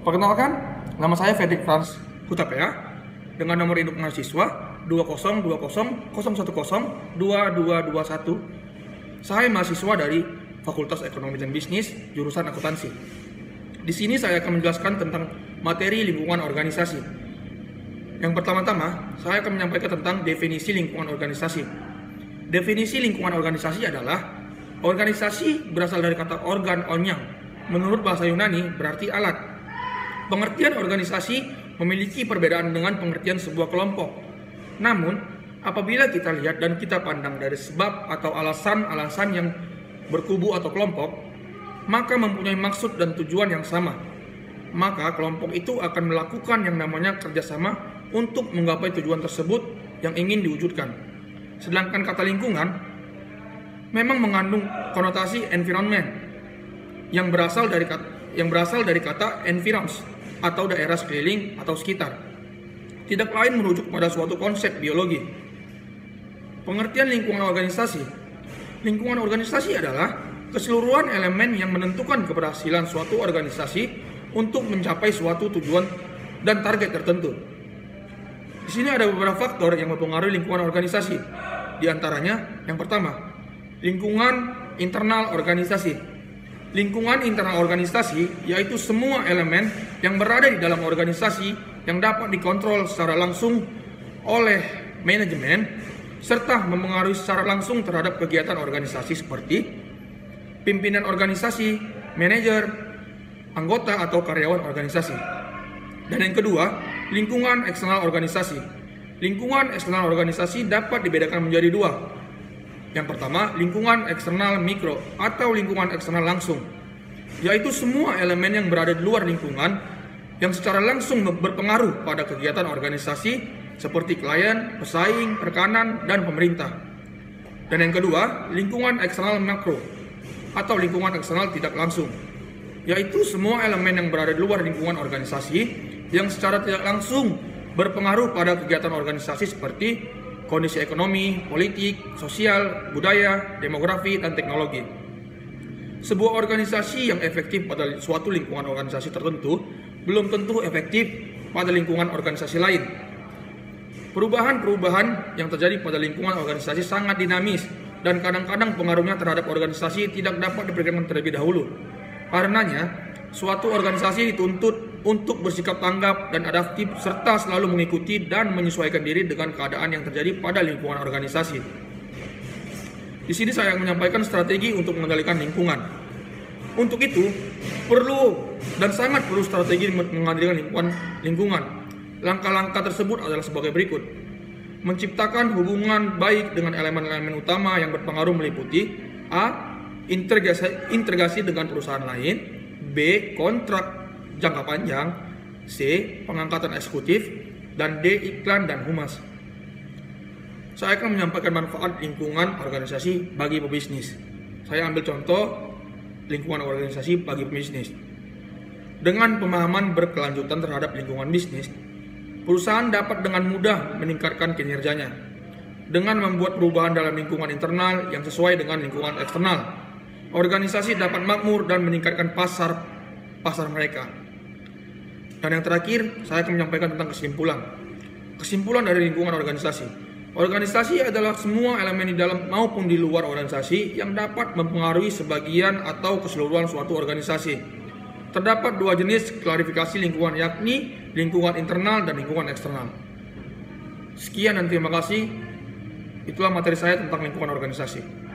Perkenalkan, nama saya Fredrik Frans Hutapea dengan nomor induk mahasiswa 202001022221. Saya mahasiswa dari Fakultas Ekonomi dan Bisnis, jurusan akuntansi. Di sini saya akan menjelaskan tentang materi lingkungan organisasi. Yang pertama-tama, saya akan menyampaikan tentang definisi lingkungan organisasi. Definisi lingkungan organisasi adalah organisasi berasal dari kata organ onyang. Menurut bahasa Yunani berarti alat. Pengertian organisasi memiliki perbedaan dengan pengertian sebuah kelompok. Namun, apabila kita lihat dan kita pandang dari sebab atau alasan-alasan yang berkubu atau kelompok, maka mempunyai maksud dan tujuan yang sama. Maka kelompok itu akan melakukan yang namanya kerjasama untuk menggapai tujuan tersebut yang ingin diwujudkan. Sedangkan kata lingkungan memang mengandung konotasi environment yang berasal dari kata environs atau daerah sekeliling atau sekitar. Tidak lain merujuk pada suatu konsep biologi. Pengertian lingkungan organisasi. Lingkungan organisasi adalah keseluruhan elemen yang menentukan keberhasilan suatu organisasi untuk mencapai suatu tujuan dan target tertentu. Di sini ada beberapa faktor yang mempengaruhi lingkungan organisasi. Di antaranya, yang pertama, lingkungan internal organisasi. Lingkungan internal organisasi yaitu semua elemen yang berada di dalam organisasi yang dapat dikontrol secara langsung oleh manajemen serta mempengaruhi secara langsung terhadap kegiatan organisasi seperti pimpinan organisasi, manajer, anggota atau karyawan organisasi. Dan yang kedua, lingkungan eksternal organisasi. Lingkungan eksternal organisasi dapat dibedakan menjadi dua. Yang pertama, lingkungan eksternal mikro atau lingkungan eksternal langsung, yaitu semua elemen yang berada di luar lingkungan yang secara langsung berpengaruh pada kegiatan organisasi seperti klien, pesaing, rekanan, dan pemerintah. Dan yang kedua, lingkungan eksternal makro atau lingkungan eksternal tidak langsung, yaitu semua elemen yang berada di luar lingkungan organisasi yang secara tidak langsung berpengaruh pada kegiatan organisasi seperti kondisi ekonomi, politik, sosial, budaya, demografi, dan teknologi. Sebuah organisasi yang efektif pada suatu lingkungan organisasi tertentu belum tentu efektif pada lingkungan organisasi lain. Perubahan-perubahan yang terjadi pada lingkungan organisasi sangat dinamis dan kadang-kadang pengaruhnya terhadap organisasi tidak dapat diperkirakan terlebih dahulu. Karenanya, suatu organisasi dituntut untuk bersikap tanggap dan adaptif serta selalu mengikuti dan menyesuaikan diri dengan keadaan yang terjadi pada lingkungan organisasi. Di sini saya akan menyampaikan strategi untuk mengendalikan lingkungan. Untuk itu, perlu dan sangat perlu strategi mengendalikan lingkungan. Langkah-langkah tersebut adalah sebagai berikut. Menciptakan hubungan baik dengan elemen-elemen utama yang berpengaruh meliputi A. Integrasi dengan perusahaan lain, B. Kontrak jangka panjang, C. Pengangkatan eksekutif, dan D. Iklan dan humas. Saya akan menyampaikan manfaat lingkungan organisasi bagi pebisnis. Saya ambil contoh lingkungan organisasi bagi pebisnis. Dengan pemahaman berkelanjutan terhadap lingkungan bisnis, perusahaan dapat dengan mudah meningkatkan kinerjanya dengan membuat perubahan dalam lingkungan internal yang sesuai dengan lingkungan eksternal. Organisasi dapat makmur dan meningkatkan pasar mereka. Dan yang terakhir, saya akan menyampaikan tentang kesimpulan. Kesimpulan dari lingkungan organisasi. Organisasi adalah semua elemen di dalam maupun di luar organisasi yang dapat mempengaruhi sebagian atau keseluruhan suatu organisasi. Terdapat dua jenis klarifikasi lingkungan, yakni lingkungan internal dan lingkungan eksternal. Sekian dan terima kasih. Itulah materi saya tentang lingkungan organisasi.